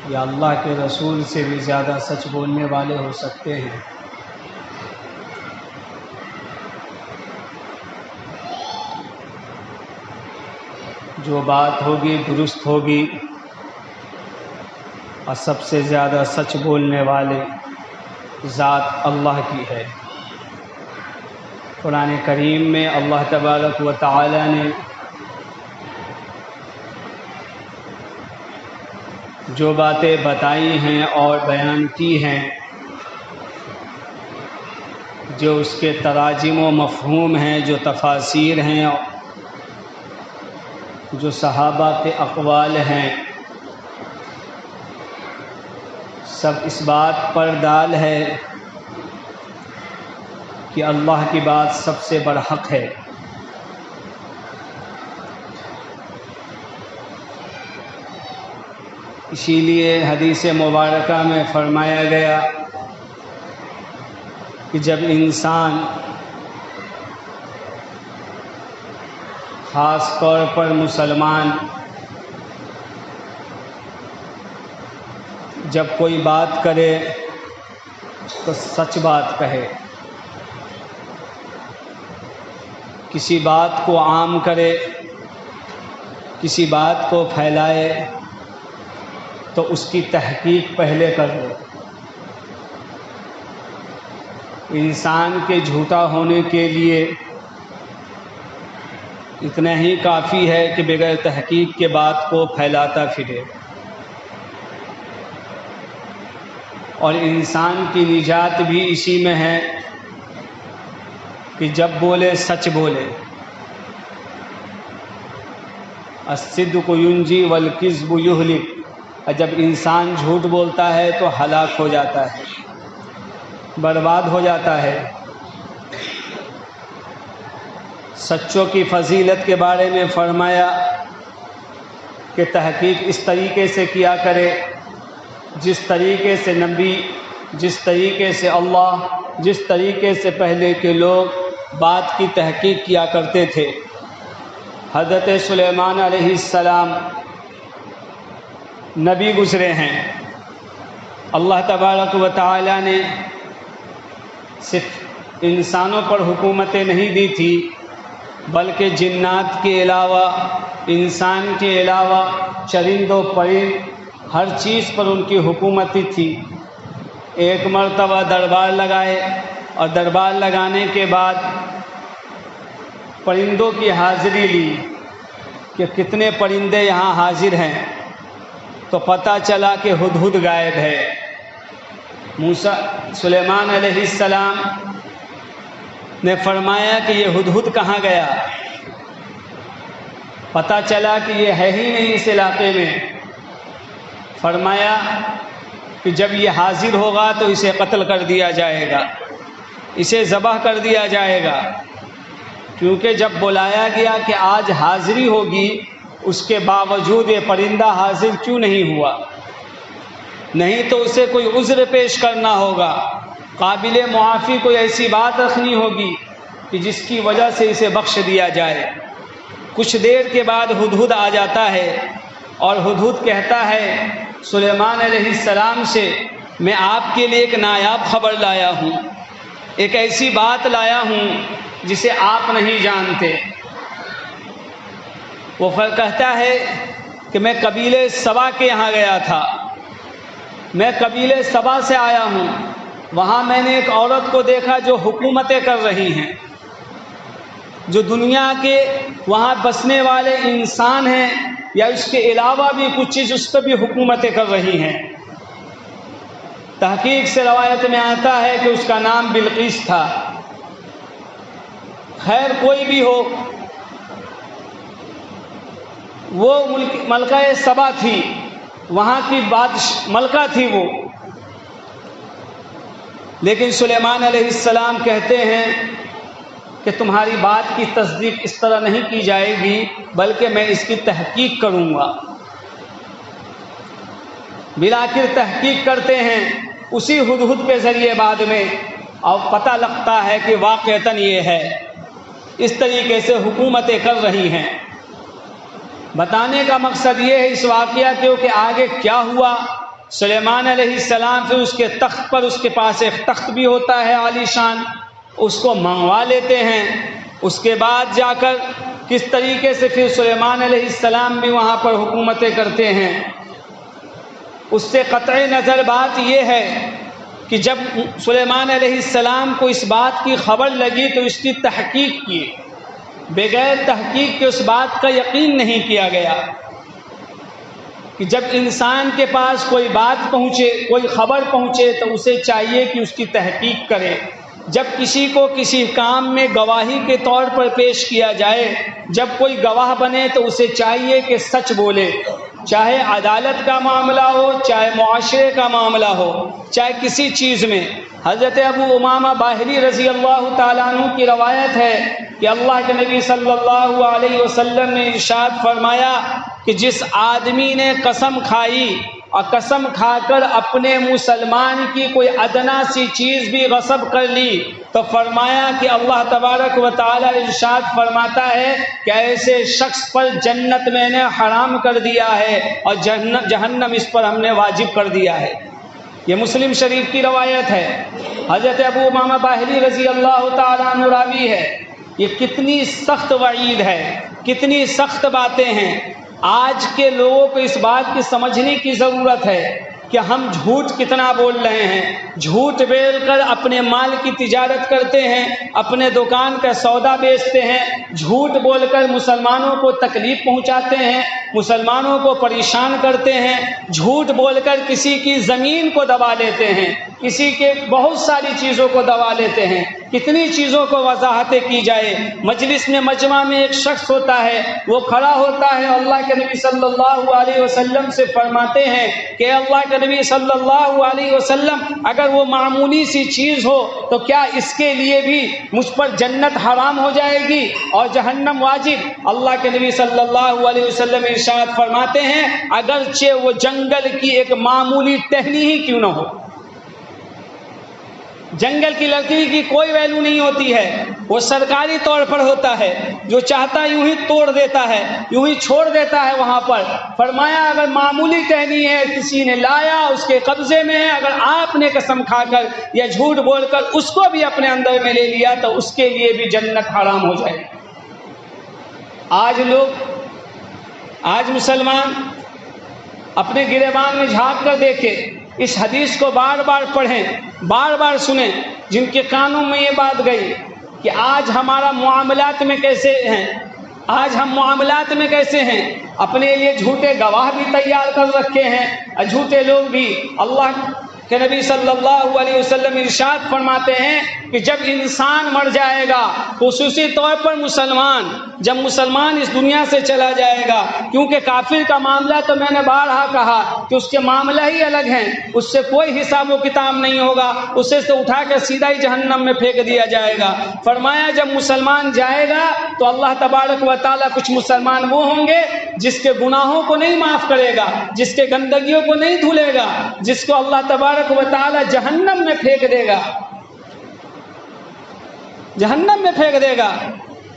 یا اللہ کے رسول سے بھی زیادہ سچ بولنے والے ہو سکتے ہیں؟ جو بات ہوگی درست ہوگی، اور سب سے زیادہ سچ بولنے والے ذات اللہ کی ہے۔ قرآن کریم میں اللہ تبارک و تعالی نے جو باتیں بتائی ہیں اور بیان کی ہیں، جو اس کے تراجم و مفہوم ہیں، جو تفاسیر ہیں، جو صحابہ کے اقوال ہیں، سب اس بات پر دال ہے کہ اللہ کی بات سب سے برحق ہے۔ اسی لیے حدیث مبارکہ میں فرمایا گیا کہ جب انسان، خاص طور پر مسلمان، جب کوئی بات کرے تو سچ بات کہے، کسی بات کو عام کرے، کسی بات کو پھیلائے تو اس کی تحقیق پہلے کر لے۔ انسان کے جھوٹا ہونے کے لیے اتنا ہی کافی ہے کہ بغیر تحقیق کے بات کو پھیلاتا پھرے، اور انسان کی نجات بھی اسی میں ہے کہ جب بولے سچ بولے۔ الصدق ینجی والکذب یہلک، اور جب انسان جھوٹ بولتا ہے تو ہلاک ہو جاتا ہے، برباد ہو جاتا ہے۔ سچوں کی فضیلت کے بارے میں فرمایا کہ تحقیق اس طریقے سے کیا کرے جس طریقے سے نبی، جس طریقے سے اللہ، جس طریقے سے پہلے کے لوگ بات کی تحقیق کیا کرتے تھے۔ حضرت سلیمان علیہ السلام نبی گزرے ہیں۔ اللہ تبارک و تعالی نے صرف انسانوں پر حکومتیں نہیں دی تھی، بلکہ جنات کے علاوہ، انسان کے علاوہ چرند و پرند ہر چیز پر ان کی حکومتی تھی۔ ایک مرتبہ دربار لگائے، اور دربار لگانے کے بعد پرندوں کی حاضری لی کہ کتنے پرندے یہاں حاضر ہیں، تو پتہ چلا کہ ہدہد غائب ہے۔ سلیمان علیہ السلام نے فرمایا کہ یہ ہدہد کہاں گیا؟ پتہ چلا کہ یہ ہے ہی نہیں اس علاقے میں۔ فرمایا کہ جب یہ حاضر ہوگا تو اسے قتل کر دیا جائے گا، اسے ذبح کر دیا جائے گا، کیونکہ جب بلایا گیا کہ آج حاضری ہوگی، اس کے باوجود یہ پرندہ حاضر کیوں نہیں ہوا؟ نہیں تو اسے کوئی عذر پیش کرنا ہوگا، قابل معافی کوئی ایسی بات رکھنی ہوگی کہ جس کی وجہ سے اسے بخش دیا جائے۔ کچھ دیر کے بعد ہدہد آ جاتا ہے، اور ہدہد کہتا ہے سلیمان علیہ السلام سے، میں آپ کے لیے ایک نایاب خبر لایا ہوں، ایک ایسی بات لایا ہوں جسے آپ نہیں جانتے۔ وہ کہتا ہے کہ میں قبیلے سبا کے یہاں گیا تھا، میں قبیلے سبا سے آیا ہوں، وہاں میں نے ایک عورت کو دیکھا جو حکومتیں کر رہی ہیں، جو دنیا کے وہاں بسنے والے انسان ہیں یا اس کے علاوہ بھی کچھ چیز اس پہ بھی حکومتیں کر رہی ہیں۔ تحقیق سے روایت میں آتا ہے کہ اس کا نام بلقیس تھا۔ خیر کوئی بھی ہو، وہ ملکہ سبا تھی، وہاں کی ملکہ تھی وہ۔ لیکن سلیمان علیہ السلام کہتے ہیں کہ تمہاری بات کی تصدیق اس طرح نہیں کی جائے گی، بلکہ میں اس کی تحقیق کروں گا۔ بلاخر تحقیق کرتے ہیں اسی ہدہد کے ذریعے بعد میں، اور پتہ لگتا ہے کہ واقعتاً یہ ہے، اس طریقے سے حکومتیں کر رہی ہیں۔ بتانے کا مقصد یہ ہے اس واقعہ کے کہ آگے کیا ہوا سلیمان علیہ السلام پھر اس کے تخت پر، اس کے پاس ایک تخت بھی ہوتا ہے عالی شان، اس کو منگوا لیتے ہیں۔ اس کے بعد جا کر کس طریقے سے پھر سلیمان علیہ السلام بھی وہاں پر حکومتیں کرتے ہیں۔ اس سے قطع نظر بات یہ ہے کہ جب سلیمان علیہ السلام کو اس بات کی خبر لگی تو اس کی تحقیق کی، بغیر تحقیق کے اس بات کا یقین نہیں کیا گیا کہ جب انسان کے پاس کوئی بات پہنچے، کوئی خبر پہنچے تو اسے چاہیے کہ اس کی تحقیق کرے۔ جب کسی کو کسی کام میں گواہی کے طور پر پیش کیا جائے، جب کوئی گواہ بنے تو اسے چاہیے کہ سچ بولے، چاہے عدالت کا معاملہ ہو، چاہے معاشرے کا معاملہ ہو، چاہے کسی چیز میں۔ حضرت ابو امامہ باہلی رضی اللہ تعالیٰ عنہ کی روایت ہے کہ اللہ کے نبی صلی اللہ علیہ وسلم نے ارشاد فرمایا کہ جس آدمی نے قسم کھائی اور قسم کھا کر اپنے مسلمان کی کوئی ادنا سی چیز بھی غصب کر لی تو فرمایا کہ اللہ تبارک و تعالیٰ ارشاد فرماتا ہے کہ ایسے شخص پر جنت میں نے حرام کر دیا ہے اور جہنم اس پر ہم نے واجب کر دیا ہے۔ یہ مسلم شریف کی روایت ہے۔ حضرت ابو امامہ باہلی رضی اللہ تعالیٰ عنہ راوی ہے۔ یہ کتنی سخت وعید ہے، کتنی سخت باتیں ہیں۔ آج کے لوگوں کو اس بات کی سمجھنے کی ضرورت ہے کہ ہم جھوٹ کتنا بول رہے ہیں، جھوٹ بول کر اپنے مال کی تجارت کرتے ہیں، اپنے دکان کا سودا بیچتے ہیں، جھوٹ بول کر مسلمانوں کو تکلیف پہنچاتے ہیں، مسلمانوں کو پریشان کرتے ہیں، جھوٹ بول کر کسی کی زمین کو دبا لیتے ہیں، کسی کے بہت ساری چیزوں کو دبا لیتے ہیں۔ کتنی چیزوں کو وضاحتیں کی جائے۔ مجلس میں مجمع میں ایک شخص ہوتا ہے، وہ کھڑا ہوتا ہے، اللہ کے نبی صلی اللہ علیہ وسلم سے فرماتے ہیں کہ اللہ کے نبی صلی اللہ علیہ وسلم اگر وہ معمولی سی چیز ہو تو کیا اس کے لیے بھی مجھ پر جنت حرام ہو جائے گی اور جہنم واجب؟ اللہ کے نبی صلی اللہ علیہ وسلم ارشاد فرماتے ہیں اگرچہ وہ جنگل کی ایک معمولی ٹہنی ہی کیوں نہ ہو۔ جنگل کی لکڑی کی کوئی ویلیو نہیں ہوتی ہے، وہ سرکاری طور پر ہوتا ہے، جو چاہتا یوں ہی توڑ دیتا ہے، یوں ہی چھوڑ دیتا ہے وہاں پر۔ فرمایا اگر معمولی ٹہنی ہے، کسی نے لایا، اس کے قبضے میں ہے، اگر آپ نے قسم کھا کر یا جھوٹ بول کر اس کو بھی اپنے اندر میں لے لیا تو اس کے لیے بھی جنت حرام ہو جائے۔ آج مسلمان اپنے گریبان میں جھانک کر دیکھے، اس حدیث کو بار بار پڑھیں، بار بار سنیں، جن کے کانوں میں یہ بات گئی کہ آج ہمارا معاملات میں کیسے ہیں، آج ہم معاملات میں کیسے ہیں۔ اپنے لیے جھوٹے گواہ بھی تیار کر رکھے ہیں اور جھوٹے لوگ بھی۔ اللہ کہ نبی صلی اللہ علیہ وسلم ارشاد فرماتے ہیں کہ جب انسان مر جائے گا، خصوصی طور پر مسلمان، جب مسلمان اس دنیا سے چلا جائے گا، کیونکہ کافر کا معاملہ تو میں نے بارہا کہا کہ اس کے معاملہ ہی الگ ہیں، اس سے کوئی حساب و کتاب نہیں ہوگا، اسے سے اٹھا کر سیدھا ہی جہنم میں پھینک دیا جائے گا۔ فرمایا جب مسلمان جائے گا تو اللہ تبارک و تعالیٰ کچھ مسلمان وہ ہوں گے جس کے گناہوں کو نہیں معاف کرے گا، جس کے گندگیوں کو نہیں دھلے گا، جس کو اللہ تبارک و تعالی جہنم میں پھینک دے گا، جہنم میں پھینک دے گا۔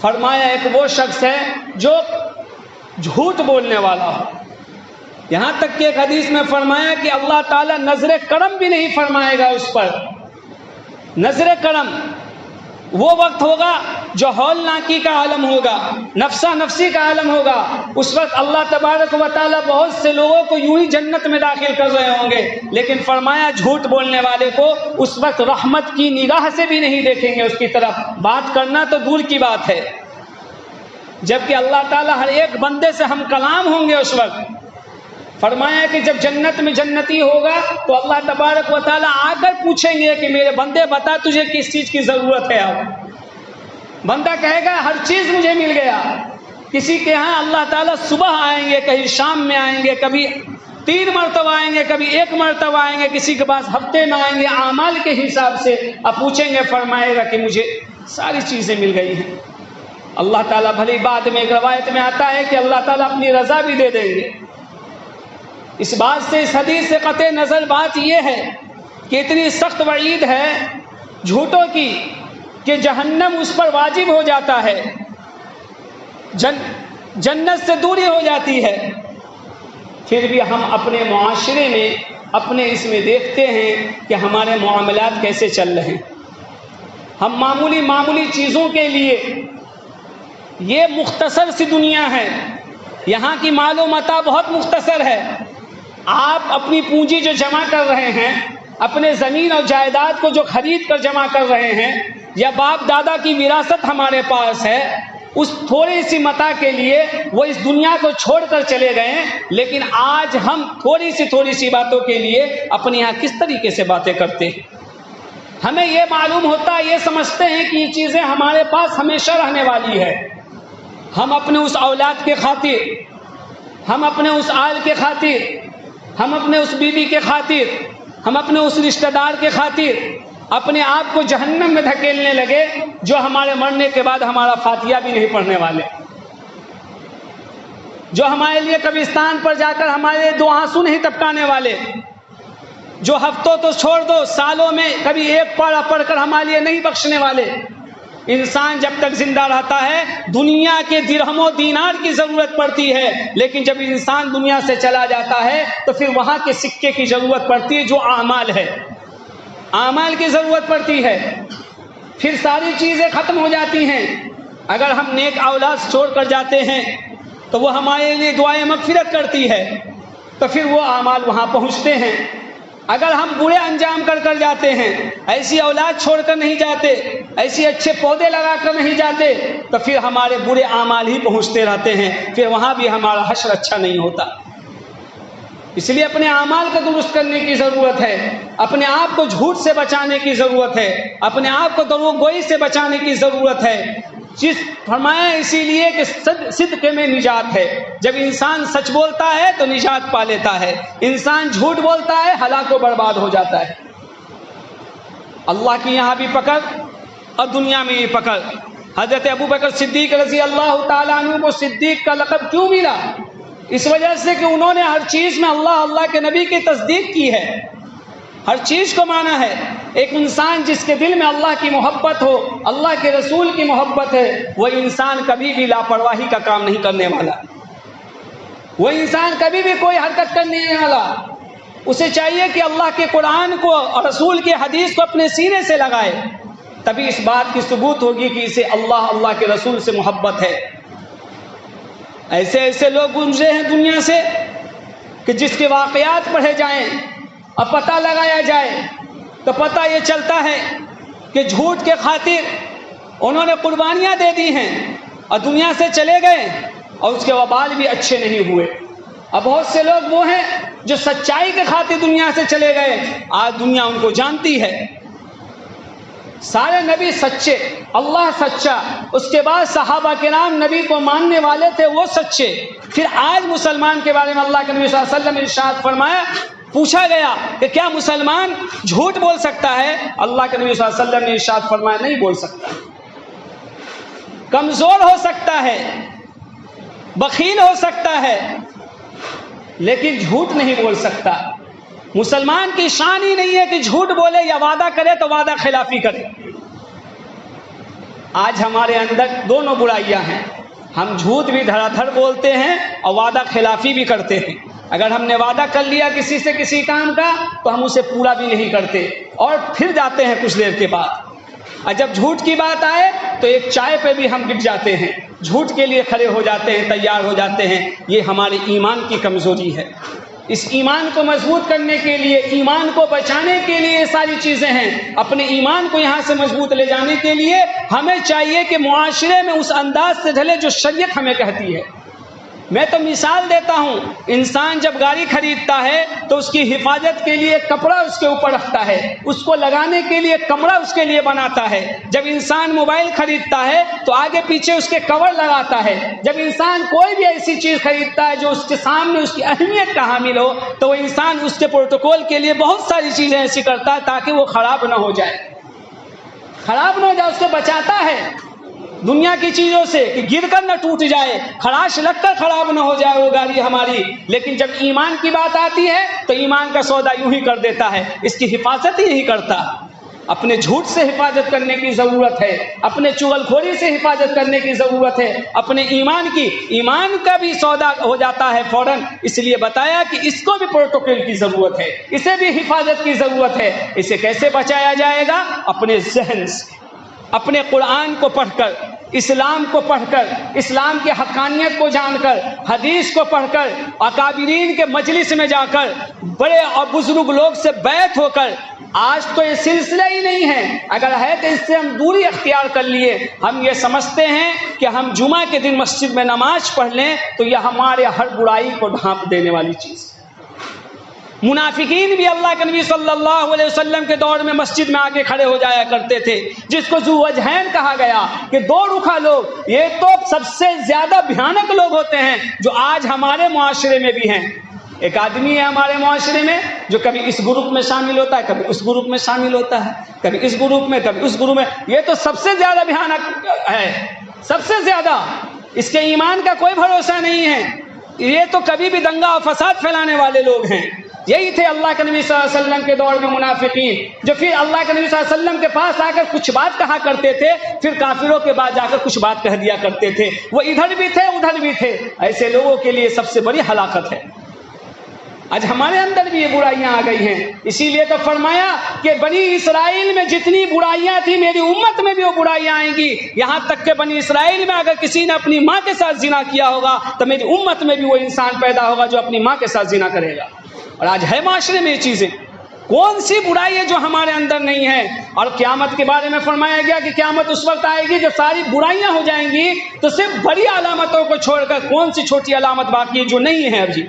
فرمایا ایک وہ شخص ہے جو جھوٹ بولنے والا ہو۔ یہاں تک کہ ایک حدیث میں فرمایا کہ اللہ تعالیٰ نظر کرم بھی نہیں فرمائے گا اس پر۔ نظر کرم وہ وقت ہوگا جو ہولناکی کا عالم ہوگا، نفسا نفسی کا عالم ہوگا۔ اس وقت اللہ تبارک و تعالیٰ بہت سے لوگوں کو یوں ہی جنت میں داخل کر رہے ہوں گے، لیکن فرمایا جھوٹ بولنے والے کو اس وقت رحمت کی نگاہ سے بھی نہیں دیکھیں گے اس کی طرف، بات کرنا تو دور کی بات ہے۔ جبکہ اللہ تعالیٰ ہر ایک بندے سے ہم کلام ہوں گے اس وقت۔ فرمایا کہ جب جنت میں جنتی ہوگا تو اللہ تبارک و تعالیٰ آ کر پوچھیں گے کہ میرے بندے بتا تجھے کس چیز کی ضرورت ہے۔ اب بندہ کہے گا ہر چیز مجھے مل گیا۔ کسی کے ہاں اللہ تعالیٰ صبح آئیں گے، کہیں شام میں آئیں گے، کبھی 3 مرتبہ آئیں گے، کبھی 1 مرتبہ آئیں گے، کسی کے پاس ہفتے میں آئیں گے، اعمال کے حساب سے اب پوچھیں گے۔ فرمائے گا کہ مجھے ساری چیزیں مل گئی ہیں۔ اللہ تعالیٰ بھلی بعد میں ایک روایت میں آتا ہے کہ اللہ تعالیٰ اپنی رضا بھی دے دیں گے۔ اس بات سے، اس حدیث سے قطع نظر بات یہ ہے کہ اتنی سخت وعید ہے جھوٹوں کی کہ جہنم اس پر واجب ہو جاتا ہے، جنت سے دوری ہو جاتی ہے۔ پھر بھی ہم اپنے معاشرے میں اپنے اس میں دیکھتے ہیں کہ ہمارے معاملات کیسے چل رہے ہیں۔ ہم معمولی چیزوں کے لیے، یہ مختصر سی دنیا ہے، یہاں کی مال و متاع بہت مختصر ہے۔ آپ اپنی پونجی جو جمع کر رہے ہیں، اپنے زمین اور جائیداد کو جو خرید کر جمع کر رہے ہیں، یا باپ دادا کی وراثت ہمارے پاس ہے، اس تھوڑی سی متاع کے لیے وہ اس دنیا کو چھوڑ کر چلے گئے، لیکن آج ہم تھوڑی سی باتوں کے لیے اپنے یہاں کس طریقے سے باتیں کرتے ہیں۔ ہمیں یہ معلوم ہوتا ہے، یہ سمجھتے ہیں کہ یہ چیزیں ہمارے پاس ہمیشہ رہنے والی ہے۔ ہم اپنے اس اولاد کے خاطر، ہم اپنے اس آل کے خاطر، ہم اپنے اس بیوی کے خاطر، ہم اپنے اس رشتہ دار کے خاطر اپنے آپ کو جہنم میں دھکیلنے لگے، جو ہمارے مرنے کے بعد ہمارا فاتحہ بھی نہیں پڑھنے والے، جو ہمارے لیے قبرستان پر جا کر ہمارے دو آنسو نہیں ٹپکانے والے، جو ہفتوں تو چھوڑ دو سالوں میں کبھی ایک پارہ پڑھ کر ہمارے لیے نہیں بخشنے والے۔ انسان جب تک زندہ رہتا ہے دنیا کے درہم و دینار کی ضرورت پڑتی ہے، لیکن جب انسان دنیا سے چلا جاتا ہے تو پھر وہاں کے سکے کی ضرورت پڑتی ہے، جو اعمال ہے، اعمال کی ضرورت پڑتی ہے۔ پھر ساری چیزیں ختم ہو جاتی ہیں۔ اگر ہم نیک اولاد چھوڑ کر جاتے ہیں تو وہ ہمارے لیے دعائیں مغفرت کرتی ہے، تو پھر وہ اعمال وہاں پہنچتے ہیں۔ اگر ہم برے انجام کر جاتے ہیں، ایسی اولاد چھوڑ کر نہیں جاتے، ایسی اچھے پودے لگا کر نہیں جاتے، تو پھر ہمارے برے اعمال ہی پہنچتے رہتے ہیں، پھر وہاں بھی ہمارا حشر اچھا نہیں ہوتا۔ اس لیے اپنے اعمال کو درست کرنے کی ضرورت ہے، اپنے آپ کو جھوٹ سے بچانے کی ضرورت ہے، اپنے آپ کو دروغ گوئی سے بچانے کی ضرورت ہے۔ جس فرمایا اسی لیے کہ صدق میں نجات ہے، جب انسان سچ بولتا ہے تو نجات پا لیتا ہے، انسان جھوٹ بولتا ہے ہلاک و برباد ہو جاتا ہے۔ اللہ کی یہاں بھی پکڑ اور دنیا میں بھی پکڑ۔ حضرت ابوبکر صدیق رضی اللہ تعالیٰ عنہ کو صدیق کا لقب کیوں ملا؟ اس وجہ سے کہ انہوں نے ہر چیز میں اللہ کے نبی کی تصدیق کی ہے، ہر چیز کو مانا ہے۔ ایک انسان جس کے دل میں اللہ کی محبت ہو، اللہ کے رسول کی محبت ہے، وہ انسان کبھی بھی لاپرواہی کا کام نہیں کرنے والا، وہ انسان کبھی بھی کوئی حرکت کرنے نہیں والا۔ اسے چاہیے کہ اللہ کے قرآن کو اور رسول کے حدیث کو اپنے سینے سے لگائے، تبھی اس بات کی ثبوت ہوگی کہ اسے اللہ کے رسول سے محبت ہے۔ ایسے لوگ گزرے ہیں دنیا سے کہ جس کے واقعات پڑھے جائیں اور پتہ لگایا جائے تو پتہ یہ چلتا ہے کہ جھوٹ کے خاطر انہوں نے قربانیاں دے دی ہیں اور دنیا سے چلے گئے، اور اس کے وبال بھی اچھے نہیں ہوئے۔ اب بہت سے لوگ وہ ہیں جو سچائی کے خاطر دنیا سے چلے گئے، آج دنیا ان کو جانتی ہے۔ سارے نبی سچے، اللہ سچا، اس کے بعد صحابہ کرام نبی کو ماننے والے تھے، وہ سچے۔ پھر آج مسلمان کے بارے میں اللہ کے نبی صلی اللہ علیہ وسلم نے ارشاد فرمایا، پوچھا گیا کہ کیا مسلمان جھوٹ بول سکتا ہے؟ اللہ کے نبی صلی اللہ علیہ وسلم نے ارشاد فرمایا نہیں بول سکتا، کمزور ہو سکتا ہے، بخیل ہو سکتا ہے، لیکن جھوٹ نہیں بول سکتا۔ مسلمان کی شان ہی نہیں ہے کہ جھوٹ بولے یا وعدہ کرے تو وعدہ خلافی کرے۔ آج ہمارے اندر دونوں برائیاں ہیں، ہم جھوٹ بھی دھڑا دھڑ بولتے ہیں اور وعدہ خلافی بھی کرتے ہیں۔ اگر ہم نے وعدہ کر لیا کسی سے کسی کام کا تو ہم اسے پورا بھی نہیں کرتے اور پھر جاتے ہیں کچھ دیر کے بعد۔ اور جب جھوٹ کی بات آئے تو ایک چائے پہ بھی ہم گر جاتے ہیں، جھوٹ کے لیے کھڑے ہو جاتے ہیں، تیار ہو جاتے ہیں۔ یہ ہمارے ایمان کی کمزوری ہے۔ اس ایمان کو مضبوط کرنے کے لیے، ایمان کو بچانے کے لیے یہ ساری چیزیں ہیں۔ اپنے ایمان کو یہاں سے مضبوط لے جانے کے لیے ہمیں چاہیے کہ معاشرے میں اس انداز سے ڈھلے جو شریعت ہمیں کہتی ہے۔ میں تو مثال دیتا ہوں، انسان جب گاڑی خریدتا ہے تو اس کی حفاظت کے لیے کپڑا اس کے اوپر رکھتا ہے، اس کو لگانے کے لیے کمرہ اس کے لیے بناتا ہے۔ جب انسان موبائل خریدتا ہے تو آگے پیچھے اس کے کور لگاتا ہے۔ جب انسان کوئی بھی ایسی چیز خریدتا ہے جو اس کے سامنے اس کی اہمیت کا حامل ہو تو وہ انسان اس کے پروٹوکول کے لیے بہت ساری چیزیں ایسی کرتا ہے تاکہ وہ خراب نہ ہو جائے، اس کو بچاتا ہے دنیا کی چیزوں سے کہ گر کر نہ ٹوٹ جائے، خراش لگ کر خراب نہ ہو جائے وہ گاڑی ہماری۔ لیکن جب ایمان کی بات آتی ہے تو ایمان کا سودا یوں ہی کر دیتا ہے، اس کی حفاظت ہی نہیں کرتا۔ اپنے جھوٹ سے حفاظت کرنے کی ضرورت ہے، اپنے چغلخوری سے حفاظت کرنے کی ضرورت ہے، اپنے ایمان کا بھی سودا ہو جاتا ہے فوراً، اس لیے بتایا کہ اس کو بھی پروٹوکول کی ضرورت ہے، اسے بھی حفاظت کی ضرورت ہے۔ اسے کیسے بچایا جائے گا؟ اپنے ذہن سے، اپنے قرآن کو پڑھ کر، اسلام کو پڑھ کر، اسلام کی حقانیت کو جان کر، حدیث کو پڑھ کر، اکابرین کے مجلس میں جا کر، بڑے اور بزرگ لوگ سے بیعت ہو کر۔ آج تو یہ سلسلہ ہی نہیں ہے، اگر ہے تو اس سے ہم دوری اختیار کر لیے۔ ہم یہ سمجھتے ہیں کہ ہم جمعہ کے دن مسجد میں نماز پڑھ لیں تو یہ ہمارے ہر برائی کو ڈھانپ دینے والی چیز ہے۔ منافقین بھی اللہ کے نبی صلی اللہ علیہ وسلم کے دور میں مسجد میں آ کے کھڑے ہو جایا کرتے تھے، جس کو ذو وجہین کہا گیا کہ دو رخا لوگ۔ یہ تو سب سے زیادہ بھیانک لوگ ہوتے ہیں جو آج ہمارے معاشرے میں بھی ہیں۔ ایک آدمی ہے ہمارے معاشرے میں جو کبھی اس گروپ میں شامل ہوتا ہے، کبھی اس گروپ میں شامل ہوتا ہے، کبھی اس گروپ میں، کبھی اس گروپ میں۔ یہ تو سب سے زیادہ بھیانک ہے، سب سے زیادہ۔ اس کے ایمان کا کوئی بھروسہ نہیں ہے۔ یہ تو کبھی بھی دنگا اور فساد پھیلانے والے لوگ ہیں۔ یہی تھے اللہ کے نبی صلی اللہ علیہ وسلم کے دور میں منافقین، جو پھر اللہ کے نبی صلی اللہ علیہ وسلم کے پاس آ کر کچھ بات کہا کرتے تھے، پھر کافروں کے بعد جا کر کچھ بات کہہ دیا کرتے تھے۔ وہ ادھر بھی تھے ادھر بھی تھے۔ ایسے لوگوں کے لیے سب سے بڑی ہلاکت ہے۔ آج ہمارے اندر بھی یہ برائیاں آ گئی ہیں، اسی لیے تو فرمایا کہ بنی اسرائیل میں جتنی برائیاں تھیں میری امت میں بھی وہ برائیاں آئیں گی، یہاں تک کہ بنی اسرائیل میں اگر کسی نے اپنی ماں کے ساتھ زنا کیا ہوگا تو میری امت میں بھی وہ انسان پیدا ہوگا جو اپنی ماں کے ساتھ زنا کرے گا۔ اور آج ہے معاشرے میں یہ چیزیں۔ کون سی برائی ہے جو ہمارے اندر نہیں ہے؟ اور قیامت کے بارے میں فرمایا گیا کہ قیامت اس وقت آئے گی جب ساری برائیاں ہو جائیں گی تو صرف بڑی علامتوں کو چھوڑ کر کون سی چھوٹی علامت باقی ہے جو نہیں ہے ابھی؟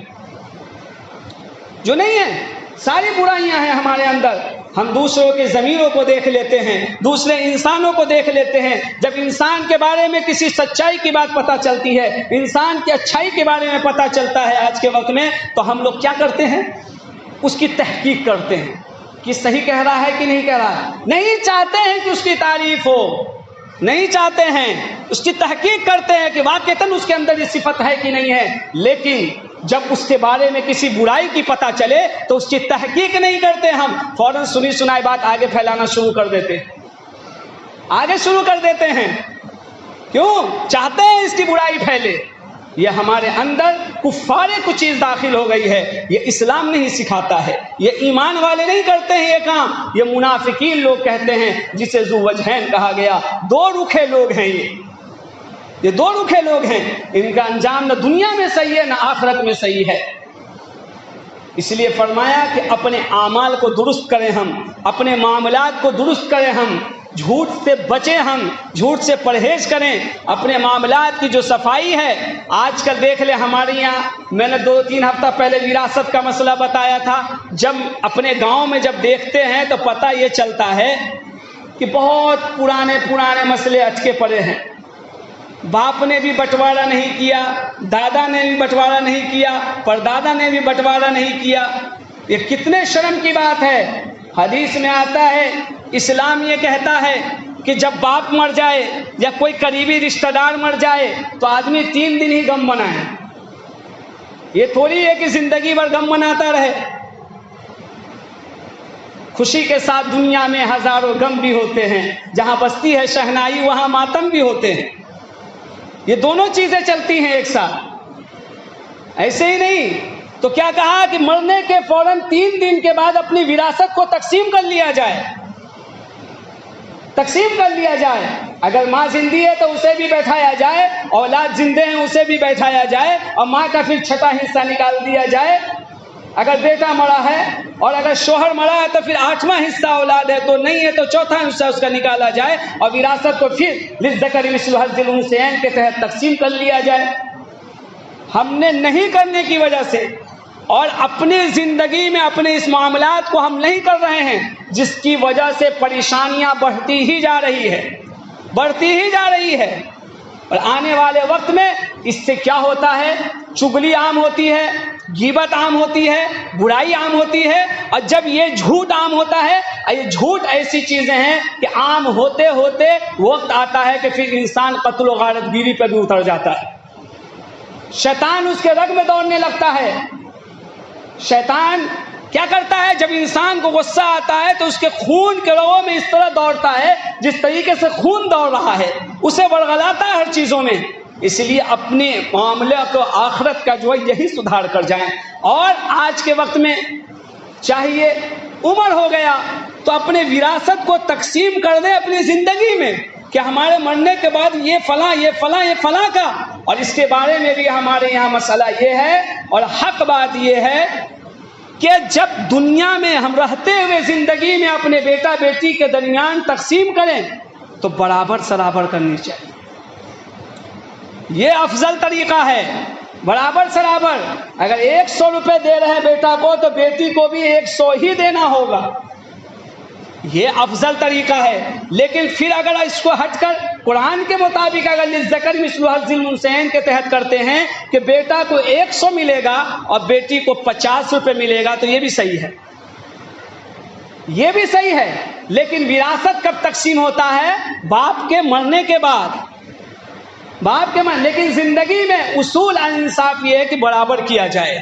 جو نہیں ہے، ساری برائیاں ہیں ہمارے اندر۔ ہم دوسروں کے ضمیروں کو دیکھ لیتے ہیں، دوسرے انسانوں کو دیکھ لیتے ہیں۔ جب انسان کے بارے میں کسی سچائی کی بات پتہ چلتی ہے، انسان کی اچھائی کے بارے میں پتہ چلتا ہے آج کے وقت میں، تو ہم لوگ کیا کرتے ہیں؟ اس کی تحقیق کرتے ہیں کہ صحیح کہہ رہا ہے کہ نہیں کہہ رہا ہے۔ نہیں چاہتے ہیں کہ اس کی تعریف ہو، نہیں چاہتے ہیں، اس کی تحقیق کرتے ہیں کہ واقعتاً اس کے اندر یہ صفت ہے کہ نہیں ہے۔ لیکن جب اس کے بارے میں کسی برائی کی پتہ چلے تو اس کی تحقیق نہیں کرتے، ہم فوراً سنی سنائی بات آگے پھیلانا شروع کر دیتے ہیں، آگے شروع کر دیتے ہیں۔ کیوں؟ چاہتے ہیں اس کی برائی پھیلے۔ یہ ہمارے اندر کفارے کچھ چیز داخل ہو گئی ہے، یہ اسلام نہیں سکھاتا ہے، یہ ایمان والے نہیں کرتے ہیں یہ کام، یہ منافقین لوگ کہتے ہیں، جسے ذو وجہین کہا گیا۔ دو رخے لوگ ہیں یہ دو رخے لوگ ہیں، ان کا انجام نہ دنیا میں صحیح ہے نہ آخرت میں صحیح ہے۔ اس لیے فرمایا کہ اپنے اعمال کو درست کریں، ہم اپنے معاملات کو درست کریں، ہم جھوٹ سے بچیں، ہم جھوٹ سے پرہیز کریں، اپنے معاملات کی جو صفائی ہے۔ آج کل دیکھ لیں ہمارے یہاں، میں نے 2-3 ہفتہ پہلے وراثت کا مسئلہ بتایا تھا، جب اپنے گاؤں میں جب دیکھتے ہیں تو پتہ یہ چلتا ہے کہ بہت پرانے مسئلے اٹکے پڑے ہیں۔ باپ نے بھی بٹوارا نہیں کیا، دادا نے بھی بٹوارا نہیں کیا، پردادا نے بھی بٹوارا نہیں کیا۔ یہ کتنے شرم کی بات ہے۔ حدیث میں آتا ہے، اسلام یہ کہتا ہے کہ جب باپ مر جائے یا کوئی قریبی رشتہ دار مر جائے تو آدمی 3 دن ہی غم منائے۔ یہ تھوڑی ہے کہ زندگی بھر غم مناتا رہے۔ خوشی کے ساتھ دنیا میں ہزاروں غم بھی ہوتے ہیں، جہاں بستی ہے شہنائی وہاں ماتم بھی ہوتے ہیں۔ یہ دونوں چیزیں چلتی ہیں ایک ساتھ۔ ایسے ہی نہیں تو کیا کہا کہ مرنے کے فوراً 3 دن کے بعد اپنی وراثت کو تقسیم کر لیا جائے، تقسیم کر لیا جائے۔ اگر ماں زندہ ہے تو اسے بھی بیٹھایا جائے، اولاد زندے ہیں اسے بھی بیٹھایا جائے، اور ماں کا پھر 6واں حصہ نکال دیا جائے۔ اگر بیٹا مرا ہے اور اگر شوہر مرا ہے تو پھر 8واں حصہ اولاد ہے تو نہیں ہے تو 4واں حصہ اس کا نکالا جائے، اور وراثت کو پھر للذکر مثل حظ الانثیین کے تحت تقسیم کر لیا جائے۔ ہم نے نہیں کرنے کی وجہ سے اور اپنی زندگی میں اپنے اس معاملات کو ہم نہیں کر رہے ہیں، جس کی وجہ سے پریشانیاں بڑھتی ہی جا رہی ہے۔ اور آنے والے وقت میں اس سے کیا ہوتا ہے؟ چغلی عام ہوتی ہے، غیبت عام ہوتی ہے، برائی عام ہوتی ہے، اور جب یہ جھوٹ عام ہوتا ہے، یہ جھوٹ ایسی چیزیں ہیں کہ عام ہوتے ہوتے وقت آتا ہے کہ پھر انسان قتل و غارت گیری پہ بھی اتر جاتا ہے۔ شیطان اس کے رگ میں دوڑنے لگتا ہے۔ شیطان کیا کرتا ہے؟ جب انسان کو غصہ آتا ہے تو اس کے خون کے رگوں میں اس طرح دوڑتا ہے جس طریقے سے خون دوڑ رہا ہے، اسے ورغلاتا ہے ہر چیزوں میں۔ اس لیے اپنے معاملے کو آخرت کا جو ہے یہی سدھار کر جائیں۔ اور آج کے وقت میں چاہیے عمر ہو گیا تو اپنے وراثت کو تقسیم کر دیں اپنی زندگی میں کہ ہمارے مرنے کے بعد یہ فلاں یہ فلاں یہ فلاں کا، اور اس کے بارے میں بھی ہمارے یہاں مسئلہ یہ ہے اور حق بات یہ ہے کہ جب دنیا میں ہم رہتے ہوئے زندگی میں اپنے بیٹا بیٹی کے درمیان تقسیم کریں تو برابر سرابر کرنی چاہیے، یہ افضل طریقہ ہے۔ برابر سرابر، اگر 100 روپے دے رہے ہیں بیٹا کو تو بیٹی کو بھی 100 ہی دینا ہوگا، یہ افضل طریقہ ہے۔ لیکن پھر اگر اس کو ہٹ کر قرآن کے مطابق اگر للذکر مثل حظ الانثیین کے تحت کرتے ہیں کہ بیٹا کو 100 ملے گا اور بیٹی کو 50 روپے ملے گا تو یہ بھی صحیح ہے، یہ بھی صحیح ہے۔ لیکن وراثت کب تقسیم ہوتا ہے؟ باپ کے مرنے کے بعد، باپ کے مرنے۔ لیکن زندگی میں اصول انصاف یہ ہے کہ برابر کیا جائے،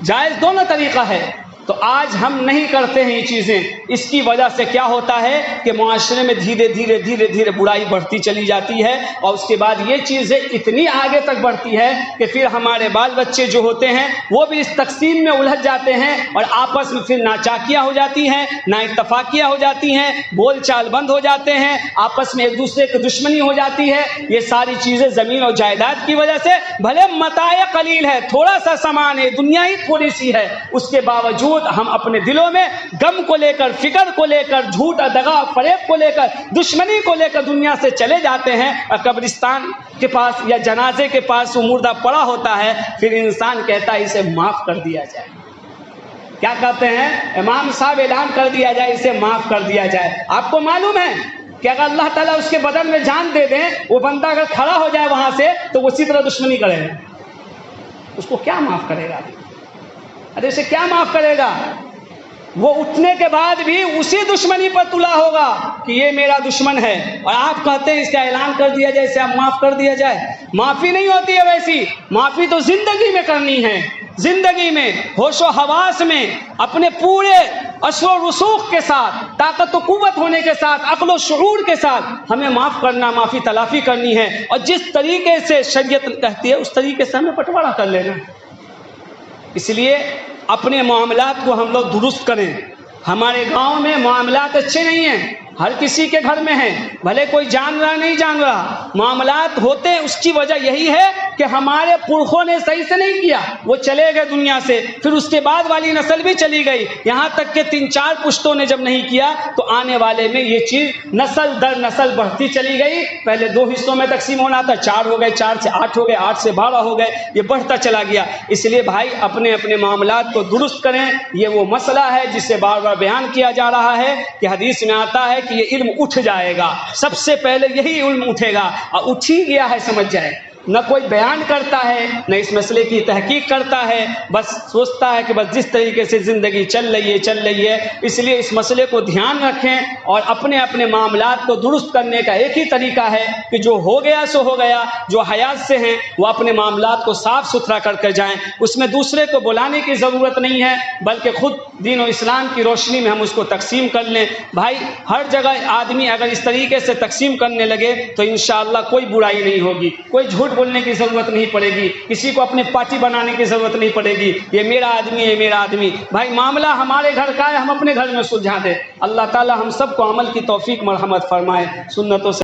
جائز دونوں طریقہ ہے۔ تو آج ہم نہیں کرتے ہیں یہ چیزیں، اس کی وجہ سے کیا ہوتا ہے کہ معاشرے میں دھیرے دھیرے دھیرے دھیرے برائی بڑھتی چلی جاتی ہے، اور اس کے بعد یہ چیزیں اتنی آگے تک بڑھتی ہے کہ پھر ہمارے بال بچے جو ہوتے ہیں وہ بھی اس تقسیم میں الجھ جاتے ہیں، اور آپس میں پھر ناچاکیاں ہو جاتی ہیں، نا اتفاقیاں ہو جاتی ہیں، بول چال بند ہو جاتے ہیں، آپس میں ایک دوسرے کی دشمنی ہو جاتی ہے۔ یہ ساری چیزیں زمین اور جائیداد کی وجہ سے، بھلے متاع قلیل ہے، تھوڑا سا سامان ہے، دنیا ہی تھوڑی سی ہے، اس کے باوجود ہم اپنے دلوں میں غم کو لے کر، فکر کو لے کر، جھوٹ دغا فریب کو لے کر، دشمنی کو لے کر دنیا سے چلے جاتے ہیں، اور قبرستان کے پاس یا جنازے کے پاس وہ مردہ پڑا ہوتا ہے، پھر انسان کہتا ہے اسے معاف کر دیا جائے۔ کیا کہتے ہیں؟ امام صاحب اعلان کر دیا جائے، اسے معاف کر دیا جائے۔ آپ کو معلوم ہے کہ اگر اللہ تعالیٰ اس کے بدن میں جان دے دیں، وہ بندہ اگر کھڑا ہو جائے وہاں سے تو وہ اسی طرح دشمنی کرے گا، اس کو کیا معاف کرے گا؟ ارے اسے کیا معاف کرے گا؟ وہ اٹھنے کے بعد بھی اسی دشمنی پر تلا ہوگا کہ یہ میرا دشمن ہے، اور آپ کہتے ہیں اس کا اعلان کر دیا جائے، اسے آپ معاف کر دیا جائے۔ معافی نہیں ہوتی ہے ویسی، معافی تو زندگی میں کرنی ہے، زندگی میں ہوش و حواس میں اپنے پورے اشر و رسوخ کے ساتھ، طاقت و قوت ہونے کے ساتھ، عقل و شعور کے ساتھ ہمیں معاف کرنا، معافی تلافی کرنی ہے، اور جس طریقے سے شریعت کہتی ہے اس طریقے سے ہمیں بٹوارا کر لینا ہے۔ اس لیے اپنے معاملات کو ہم لوگ درست کریں۔ ہمارے گاؤں میں معاملات اچھے نہیں ہیں، ہر کسی کے گھر میں ہیں، بھلے کوئی جان رہا نہیں جان رہا، معاملات ہوتے ہیں۔ اس کی وجہ یہی ہے کہ ہمارے پرخوں نے صحیح سے نہیں کیا، وہ چلے گئے دنیا سے، پھر اس کے بعد والی نسل بھی چلی گئی، یہاں تک کہ 3-4 پشتوں نے جب نہیں کیا تو آنے والے میں یہ چیز نسل در نسل بڑھتی چلی گئی۔ پہلے 2 حصوں میں تقسیم ہونا تھا، 4 ہو گئے، 4 سے 8 ہو گئے، 8 سے 12 ہو گئے، یہ بڑھتا چلا گیا۔ اس لیے بھائی اپنے اپنے معاملات کو درست کریں۔ یہ وہ مسئلہ ہے جسے بار بار بیان کیا جا رہا ہے کہ حدیث میں آتا ہے کہ یہ علم اٹھ جائے گا، سب سے پہلے یہی علم اٹھے گا، اور اٹھ ہی گیا ہے سمجھ جائے۔ نہ کوئی بیان کرتا ہے، نہ اس مسئلے کی تحقیق کرتا ہے، بس سوچتا ہے کہ بس جس طریقے سے زندگی چل رہی ہے۔ اس لیے اس مسئلے کو دھیان رکھیں، اور اپنے اپنے معاملات کو درست کرنے کا ایک ہی طریقہ ہے کہ جو ہو گیا سو ہو گیا، جو حیات سے ہیں وہ اپنے معاملات کو صاف ستھرا کر کے جائیں۔ اس میں دوسرے کو بلانے کی ضرورت نہیں ہے، بلکہ خود دین و اسلام کی روشنی میں ہم اس کو تقسیم کر لیں۔ بھائی ہر جگہ آدمی اگر اس طریقے سے تقسیم کرنے لگے تو انشاءاللہ کوئی برائی نہیں ہوگی، کوئی جھوٹ بولنے کی ضرورت نہیں پڑے گی، کسی کو اپنے پارٹی بنانے کی ضرورت نہیں پڑے گی، یہ میرا آدمی ہے، میرا آدمی۔ بھائی معاملہ ہمارے گھر کا ہے، ہم اپنے گھر میں سلجھا دیں۔ اللہ تعالی ہم سب کو عمل کی توفیق مرحمت فرمائے، سنتوں سے